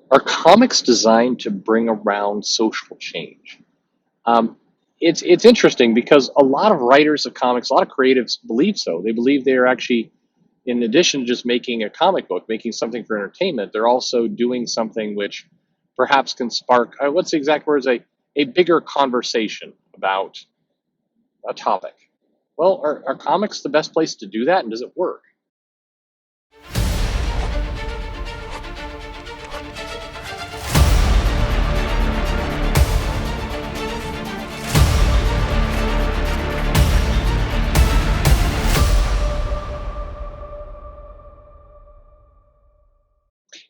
Are comics designed to bring around social change? Um, it's interesting because a lot of writers of comics, a lot of creatives believe so. They believe they are actually, in addition to just making a comic book, making something for entertainment, they're also doing something which perhaps can spark, what's the exact words, a bigger conversation about a topic. Well, are comics the best place to do that, and does it work?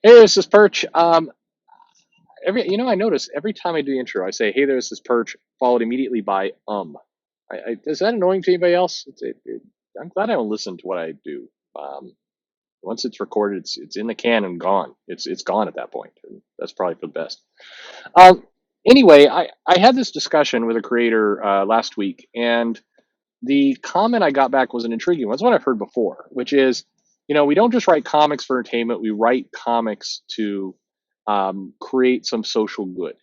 Hey, this is Perch. I notice every time I do the intro, I say, "Hey, there, this is Perch," followed immediately by Is that annoying to anybody else? I'm glad I don't listen to what I do. Um, Once it's recorded, it's in the can and gone. It's gone at that point, and that's probably for the best. Um, anyway, I had this discussion with a creator last week, and the comment I got back was an intriguing one. It's one I've heard before, which is, we don't just write comics for entertainment. We write comics to create some social good,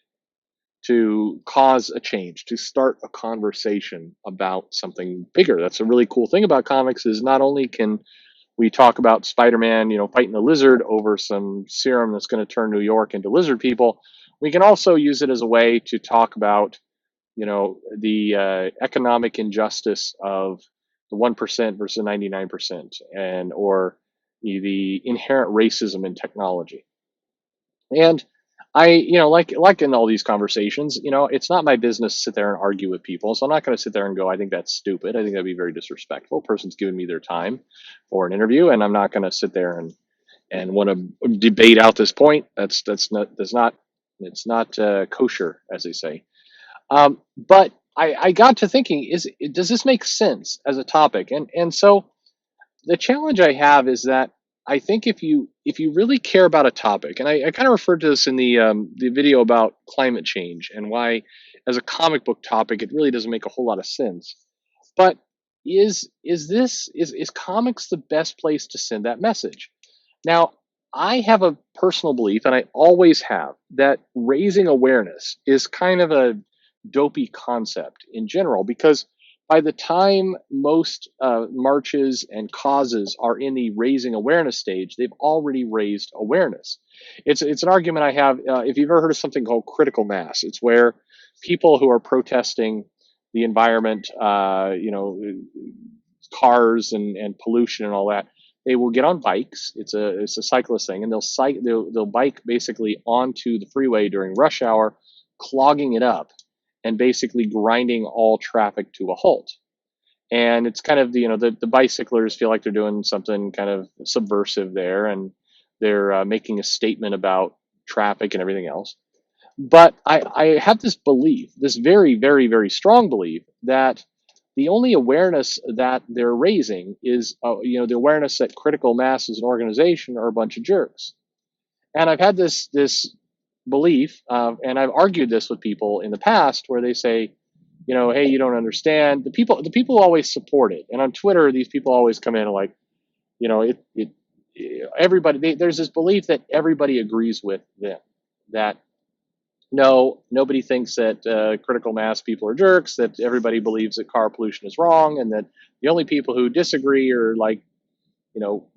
to cause a change, to start a conversation about something bigger. That's a really cool thing about comics is not only can we talk about Spider-Man, fighting the lizard over some serum that's going to turn New York into lizard people, we can also use it as a way to talk about, the economic injustice of the 1% versus 99%, and or the inherent racism in technology. And like in all these conversations, it's not my business to sit there and argue with people. So I'm not going to sit there and go, I think that's stupid. I think that'd be very disrespectful. Person's giving me their time for an interview, and I'm not going to sit there and want to debate out this point. That's not it's not kosher, as they say. But I got to thinking, does this make sense as a topic? And so the challenge I have is that I think if you really care about a topic, and I kind of referred to this in the video about climate change and why, as a comic book topic, it really doesn't make a whole lot of sense. But is comics the best place to send that message? Now, I have a personal belief, and I always have, that raising awareness is kind of a dopey concept in general because by the time most marches and causes are in the raising awareness stage, they've already raised awareness. It's an argument I have. If you've ever heard of something called critical mass, it's where people who are protesting the environment, cars and pollution and all that, they will get on bikes. It's a cyclist thing, and they'll bike basically onto the freeway during rush hour, clogging it up, and basically grinding all traffic to a halt. And it's kind of the bicyclers feel like they're doing something kind of subversive there, and they're making a statement about traffic and everything else. But I have this belief, this very, very, very strong belief, that the only awareness that they're raising is, the awareness that critical mass as an organization are a bunch of jerks. And I've had this belief, and I've argued this with people in the past, where they say, hey, you don't understand. The people always support it, and on Twitter, these people always come in and like, it everybody. There's this belief that everybody agrees with them, that no, nobody thinks that critical mass people are jerks, that everybody believes that car pollution is wrong, and that the only people who disagree are like,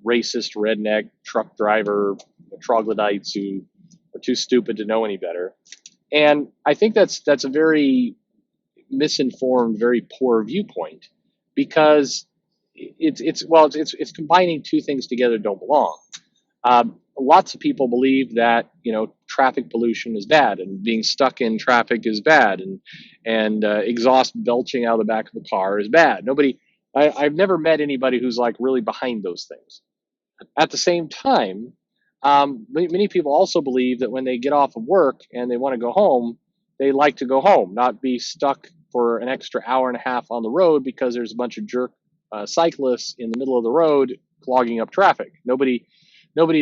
racist, redneck, truck driver, troglodytes who are too stupid to know any better. And I think that's a very misinformed, very poor viewpoint, because it's combining two things together that don't belong. Lots of people believe that traffic pollution is bad, and being stuck in traffic is bad, and exhaust belching out of the back of the car is bad. I've never met anybody who's like really behind those things. At the same time, many people also believe that when they get off of work and they want to go home, they like to go home, not be stuck for an extra hour and a half on the road because there's a bunch of jerk cyclists in the middle of the road clogging up traffic. Nobody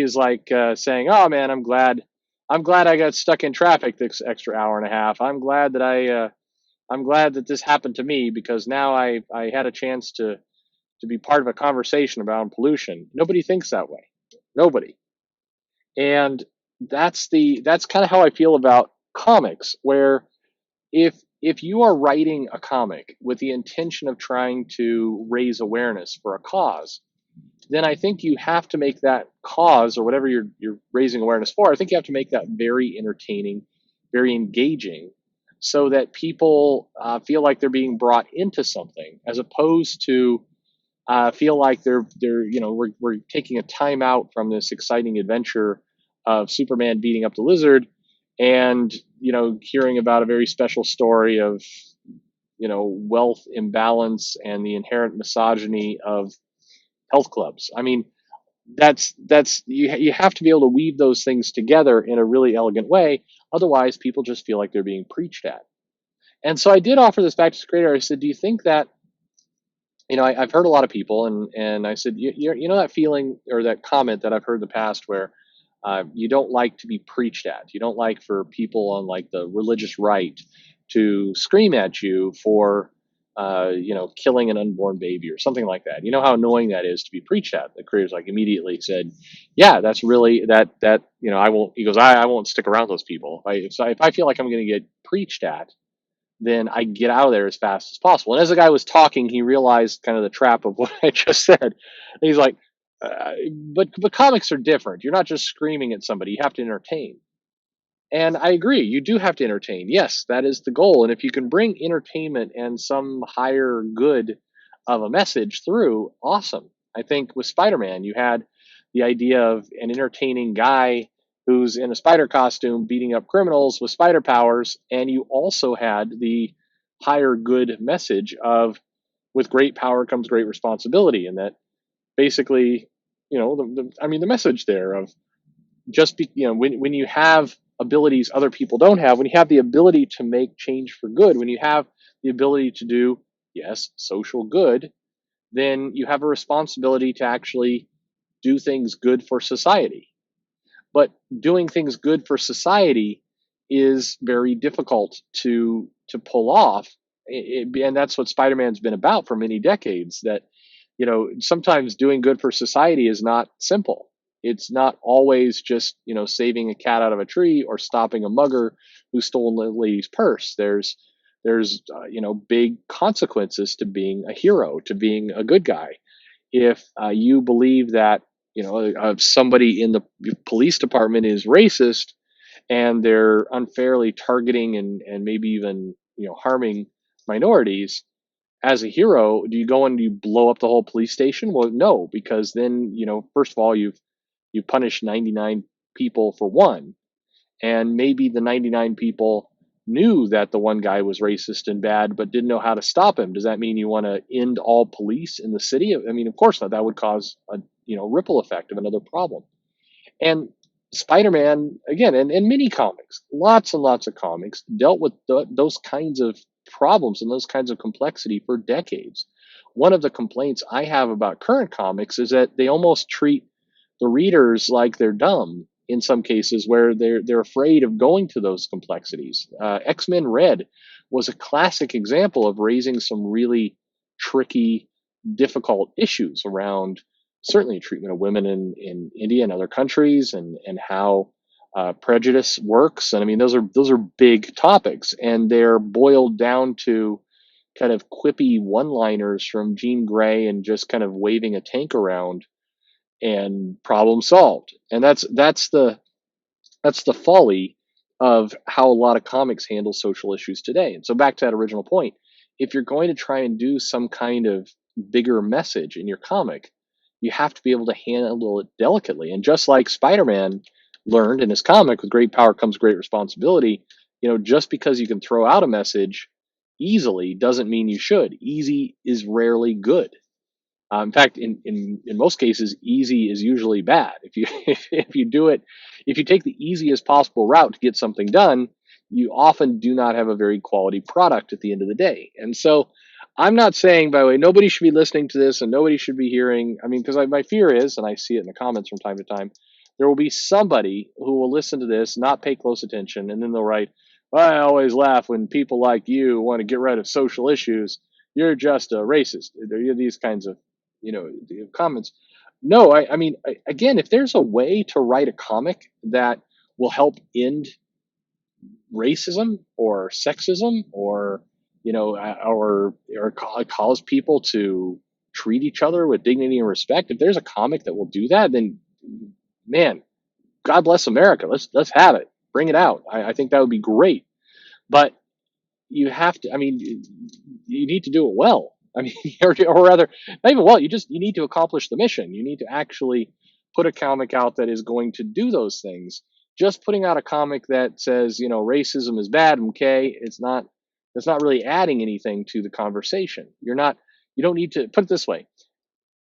is like saying, "Oh man, I'm glad I got stuck in traffic this extra hour and a half. I'm glad that this happened to me because now I had a chance to be part of a conversation about pollution." Nobody thinks that way. Nobody. And that's kind of how I feel about comics, where if you are writing a comic with the intention of trying to raise awareness for a cause, then I think you have to make that cause or whatever you're raising awareness for. I think you have to make that very entertaining, very engaging, so that people feel like they're being brought into something, as opposed to feel like they're we're taking a time out from this exciting adventure of Superman beating up the lizard, and hearing about a very special story of wealth imbalance and the inherent misogyny of health clubs. I mean, that's you have to be able to weave those things together in a really elegant way. Otherwise, people just feel like they're being preached at. And so I did offer this back to the creator. I said, "Do you think that I've heard a lot of people, and I said, that feeling or that comment that I've heard in the past where you don't like to be preached at. You don't like for people on like the religious right to scream at you for, killing an unborn baby or something like that. You know how annoying that is to be preached at." The creator's like immediately said, "Yeah, that's really that. I won't." He goes, I won't stick around those people. If I feel like I'm going to get preached at, then I get out of there as fast as possible." And as the guy was talking, he realized kind of the trap of what I just said. And he's like, but comics are different. You're not just screaming at somebody. You have to entertain." And I agree. You do have to entertain. Yes, that is the goal. And if you can bring entertainment and some higher good of a message through, awesome. I think with Spider-Man, you had the idea of an entertaining guy who's in a spider costume beating up criminals with spider powers, and you also had the higher good message of with great power comes great responsibility, and that basically, the message there of when you have abilities other people don't have, when you have the ability to make change for good, when you have the ability to do, yes, social good, then you have a responsibility to actually do things good for society. But doing things good for society is very difficult to pull off. And that's what Spider-Man's been about for many decades. That sometimes doing good for society is not simple. It's not always just saving a cat out of a tree or stopping a mugger who stole a lady's purse. There's big consequences to being a hero, to being a good guy. If you believe that somebody in the police department is racist and they're unfairly targeting and maybe even harming minorities, as a hero, do you go and you blow up the whole police station? Well, no, because then first of all, you punish 99 people for one, and maybe the 99 people knew that the one guy was racist and bad but didn't know how to stop him. Does that mean you want to end all police in the city? I mean, of course not. That would cause a ripple effect of another problem. And Spider-Man, again, and many comics, lots and lots of comics dealt with those kinds of problems and those kinds of complexity for decades. One of the complaints I have about current comics is that they almost treat the readers like they're dumb in some cases, where they're afraid of going to those complexities. X-Men Red was a classic example of raising some really tricky, difficult issues around certainly treatment of women in India and other countries, and how prejudice works. And I mean, those are big topics, and they're boiled down to kind of quippy one-liners from Jean Grey and just kind of waving a tank around and problem solved. And that's the folly of how a lot of comics handle social issues today. And so back to that original point, if you're going to try and do some kind of bigger message in your comic, you have to be able to handle it delicately. And just like Spider-Man learned in his comic, with great power comes great responsibility, just because you can throw out a message easily doesn't mean you should. Easy is rarely good. In fact, in most cases, easy is usually bad. If you if you do it, if you take the easiest possible route to get something done, you often do not have a very quality product at the end of the day. And so, I'm not saying, by the way, nobody should be listening to this and nobody should be hearing. I mean, because my fear is, and I see it in the comments from time to time, there will be somebody who will listen to this, not pay close attention, and then they'll write, "Well, I always laugh when people like you want to get rid of social issues. You're just a racist." There are these kinds of comments. No, I mean, again, if there's a way to write a comic that will help end racism or sexism, or cause people to treat each other with dignity and respect, if there's a comic that will do that, then man, God bless America. Let's have it. Bring it out. I think that would be great. But you have to. I mean, you need to do it well. I mean, or rather, not even well. You need to accomplish the mission. You need to actually put a comic out that is going to do those things. Just putting out a comic that says, racism is bad. Okay, it's not. It's not really adding anything to the conversation. You're not. You don't need to put it this way.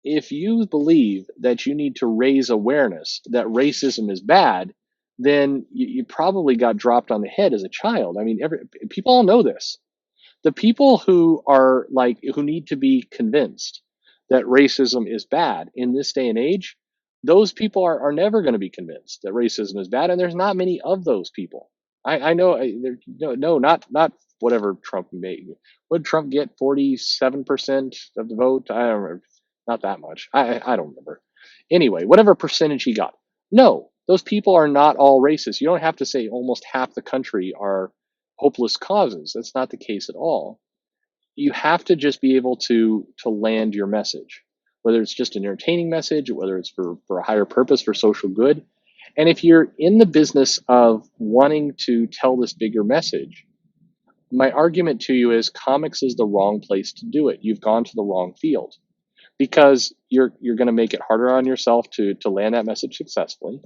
If you believe that you need to raise awareness that racism is bad, then you probably got dropped on the head as a child. I mean, people all know this. The people who are like who need to be convinced that racism is bad in this day and age, those people are never going to be convinced that racism is bad, and there's not many of those people. I know no, not whatever Trump made. What did Trump get? 47% of the vote? I don't remember. Not that much. I don't remember. Anyway, whatever percentage he got. No, those people are not all racist. You don't have to say almost half the country are hopeless causes. That's not the case at all. You have to just be able to land your message, whether it's just an entertaining message, whether it's for a higher purpose, for social good. And if you're in the business of wanting to tell this bigger message, my argument to you is comics is the wrong place to do it. You've gone to the wrong field, because you're going to make it harder on yourself to land that message successfully.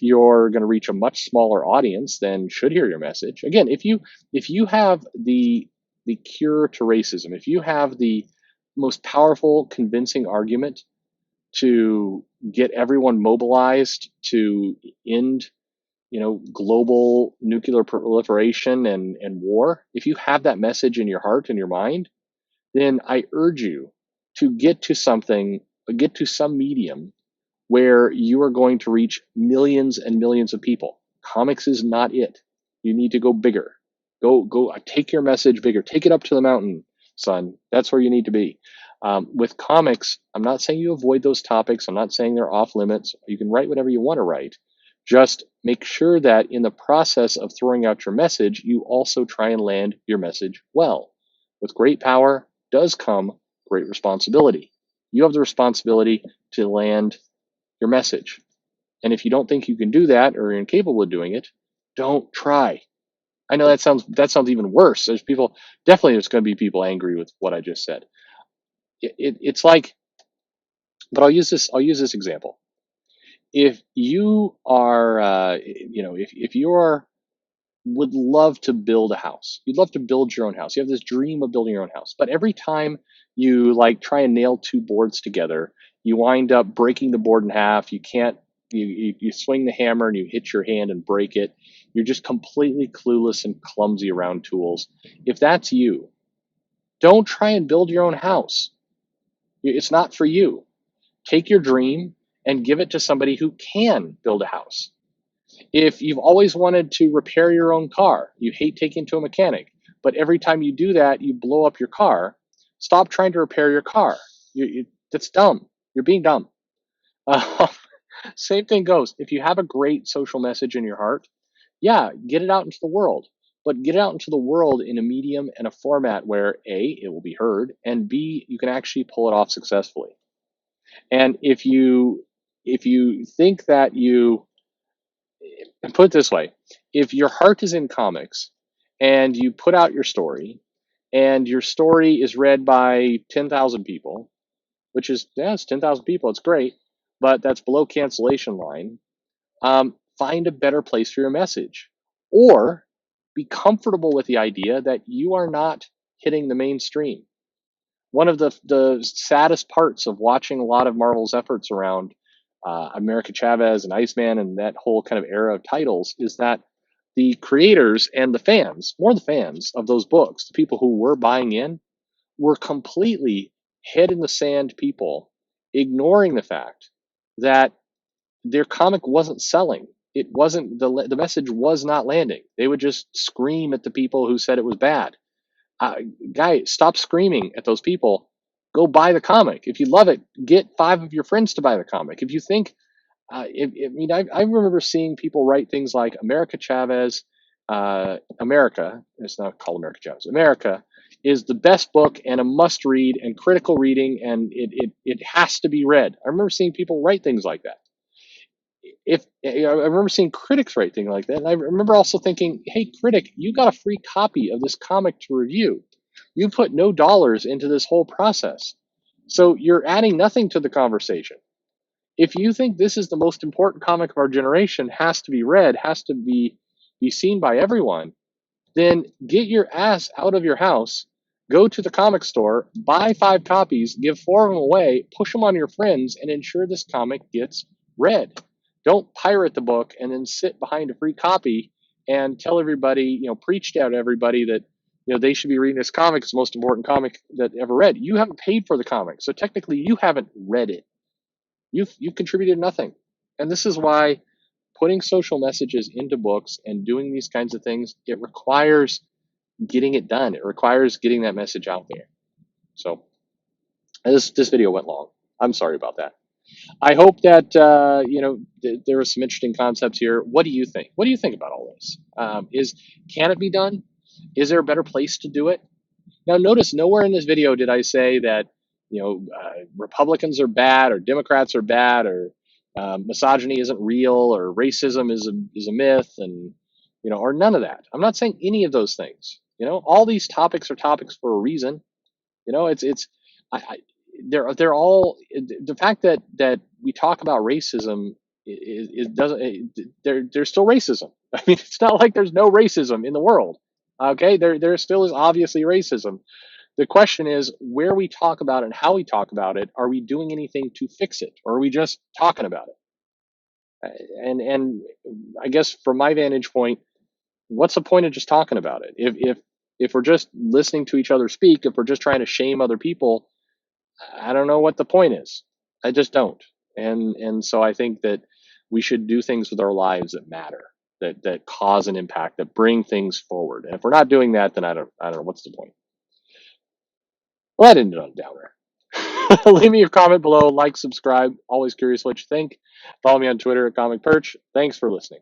You're going to reach a much smaller audience than should hear your message. Again, if you have the cure to racism, if you have the most powerful, convincing argument to get everyone mobilized to end, global nuclear proliferation and war, if you have that message in your heart and your mind, then I urge you to get to some medium where you are going to reach millions and millions of people. Comics is not it. You need to go bigger. Go take your message bigger. Take it up to the mountain, son. That's where you need to be. With comics, I'm not saying you avoid those topics. I'm not saying they're off limits. You can write whatever you want to write. Just make sure that in the process of throwing out your message, you also try and land your message well. With great power does come great responsibility. You have the responsibility to land your message. And if you don't think you can do that, or you're incapable of doing it, don't try. I know that sounds even worse. There's there's going to be people angry with what I just said. It's like, but I'll use this example. If you are, if you are would love to build a house. You'd love to build your own house. You have this dream of building your own house. But every time you try and nail two boards together, you wind up breaking the board in half. You can't you swing the hammer and you hit your hand and break it. You're just completely clueless and clumsy around tools. If that's you, don't try and build your own house. It's not for you. Take your dream and give it to somebody who can build a house. If you've always wanted to repair your own car, you hate taking it to a mechanic, but every time you do that, you blow up your car, stop trying to repair your car. That's dumb. You're being dumb. Uh, Same thing goes. If you have a great social message in your heart, yeah, get it out into the world. But get it out into the world in a medium and a format where A, it will be heard, and B, you can actually pull it off successfully. And if you think that and put it this way, if your heart is in comics and you put out your story and your story is read by 10,000 people, which is, yeah, it's 10,000 people, it's great, but that's below cancellation line. Find a better place for your message, or be comfortable with the idea that you are not hitting the mainstream. One of the saddest parts of watching a lot of Marvel's efforts around America Chavez and Iceman and that whole kind of era of titles is that the creators and the fans, more the fans of those books, the people who were buying in, were completely head in the sand people, ignoring the fact that their comic wasn't selling. It wasn't the message was not landing. They would just scream at the people who said it was bad. Guy, stop screaming at those people. Go buy the comic. If you love it, get 5 of your friends to buy the comic. If you think I remember seeing people write things like America Chavez, America, it's not called America Chavez, America is the best book and a must read and critical reading, and it has to be read. I remember seeing people write things like that. I remember seeing critics write things like that, and I remember also thinking, hey, critic, you got a free copy of this comic to review. You put no dollars into this whole process. So you're adding nothing to the conversation. If you think this is the most important comic of our generation, has to be read, has to be seen by everyone, then get your ass out of your house, go to the comic store, buy 5 copies, give 4 of them away, push them on your friends, and ensure this comic gets read. Don't pirate the book and then sit behind a free copy and tell everybody, preach to everybody that they should be reading this comic. It's the most important comic that ever read. You haven't paid for the comic, so technically you haven't read it. You've contributed nothing. And this is why putting social messages into books and doing these kinds of things, it requires getting it done. It requires getting that message out there. So this video went long. I'm sorry about that. I hope that there were some interesting concepts here. What do you think? What do you think about all this? Can it be done? Is there a better place to do it? Now, notice nowhere in this video did I say that Republicans are bad or Democrats are bad or misogyny isn't real or racism is a myth, and or none of that. I'm not saying any of those things. All these topics are topics for a reason. They're all, the fact that we talk about racism is doesn't there's still racism. I mean, it's not like there's no racism in the world. Okay, there still is obviously racism. The question is where we talk about it and how we talk about it. Are we doing anything to fix it, or are we just talking about it? And I guess from my vantage point, what's the point of just talking about it? If we're just listening to each other speak, if we're just trying to shame other people, I don't know what the point is. I just don't. And so I think that we should do things with our lives that matter, that cause an impact, that bring things forward. And if we're not doing that, then I don't know what's the point. Well, that ended on a downer. Leave me a comment below, like, subscribe. Always curious what you think. Follow me on Twitter at Comic Perch. Thanks for listening.